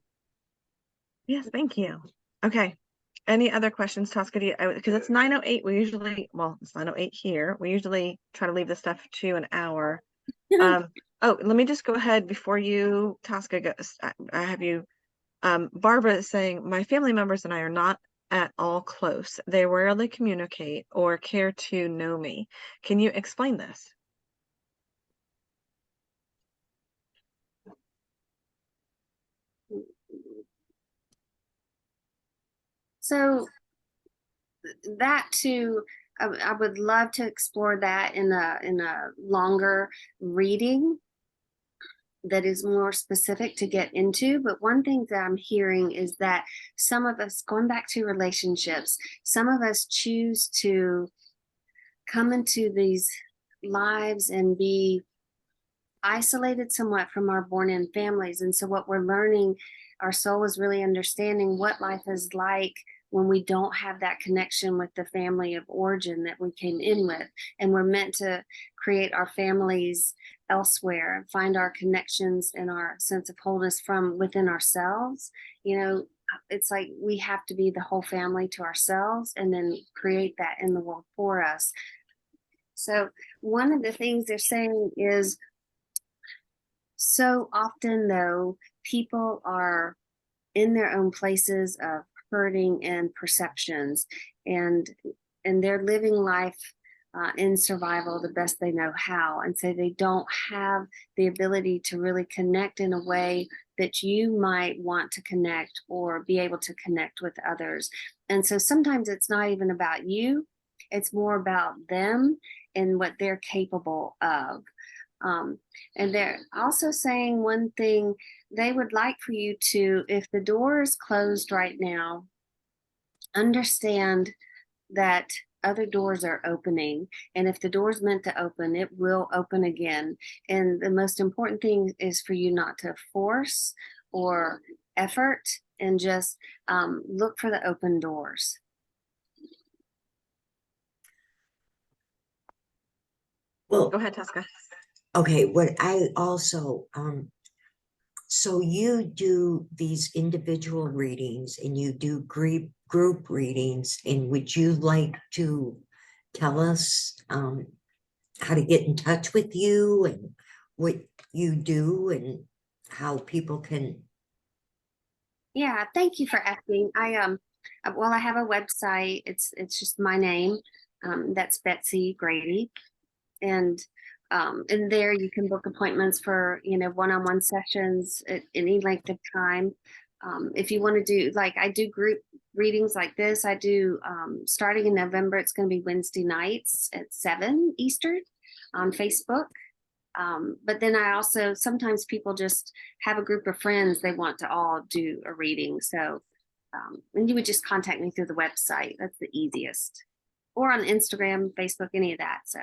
Yes, thank you. Okay. Any other questions, Tosca? Because it's 9:08. It's 9:08 here. We usually try to leave this stuff to an hour. Let me just go ahead before you, Tosca, goes. I have you. Barbara is saying, my family members and I are not at all close. They rarely communicate or care to know me. Can you explain this? So that too, I would love to explore that in a longer reading that is more specific to get into. But one thing that I'm hearing is that some of us, going back to relationships, some of us choose to come into these lives and be isolated somewhat from our born-in families. And so what we're learning, our soul is really understanding what life is like when we don't have that connection with the family of origin that we came in with. And we're meant to create our families elsewhere and find our connections and our sense of wholeness from within ourselves. It's like we have to be the whole family to ourselves and then create that in the world for us. So one of the things they're saying is, so often though, people are in their own places of hurting and perceptions, and they're living life in survival the best they know how, and so they don't have the ability to really connect in a way that you might want to connect or be able to connect with others. And so sometimes it's not even about you, it's more about them and what they're capable of. And they're also saying one thing, they would like for you to, if the door is closed right now, understand that other doors are opening. And if the door is meant to open, it will open again. And the most important thing is for you not to force or effort, and just look for the open doors. Well, Go ahead, Tosca. okay, what I also, so you do these individual readings and you do group readings, and would you like to tell us how to get in touch with you and what you do and how people can? Yeah, thank you for asking. I have a website. It's just my name. That's Betsy Grady, and there you can book appointments for one-on-one sessions at any length of time. If you want to do, like, I do group readings like this. I do starting in November. It's going to be Wednesday nights at 7 Eastern on Facebook. But then I also, sometimes people just have a group of friends they want to all do a reading. So and you would just contact me through the website. That's the easiest, or on Instagram, Facebook, any of that. So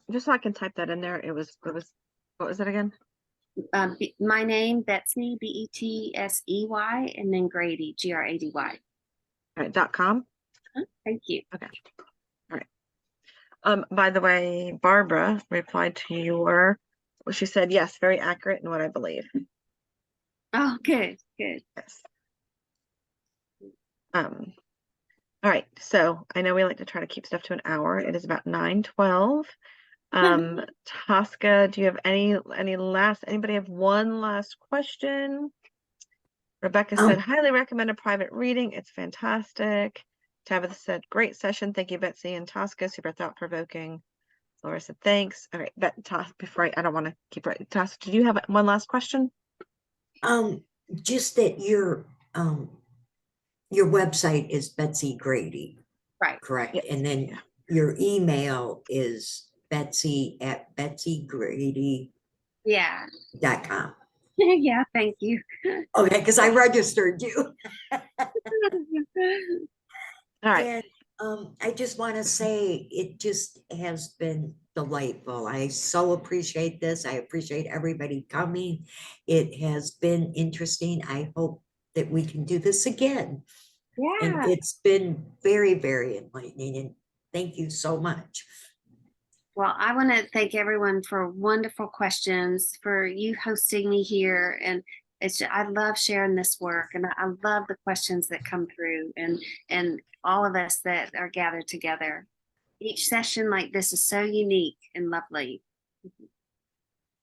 just so I can type that in there, it was what was it again? My name, Betsy, Betsey, and then Grady, Grady. All right, .com. Thank you. Okay. All right. By the way, Barbara replied to your Well, she said, yes, very accurate in what I believe. Oh, good, good. Yes. All right, so I know we like to try to keep stuff to an hour. It is about 9:12. Tosca, do you have anybody have one last question? Rebecca said, highly recommend a private reading. It's fantastic. Tabitha said, great session. Thank you, Betsy and Tosca. Super thought-provoking. Laura said, thanks. All right, before I don't want to keep writing. Tosca, did you have one last question? Just that your website is Betsy Grady, Right. correct? Yes. And then your email is betsy@betsygrady.com. Yeah. Yeah, thank you. Okay, because I registered you. All right. And I just want to say it just has been delightful. I so appreciate this. I appreciate everybody coming. It has been interesting. I hope that we can do this again. And Yeah. it's been very, very enlightening. And thank you so much. Well, I want to thank everyone for wonderful questions, for you hosting me here. And I love sharing this work, and I love the questions that come through, and all of us that are gathered together. Each session like this is so unique and lovely.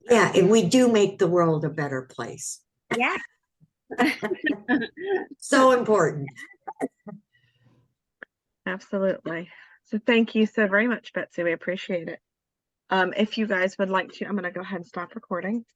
Yeah, and we do make the world a better place. Yeah. So important. Absolutely. So thank you so very much, Betsy. We appreciate it. If you guys would like to, I'm going to go ahead and stop recording.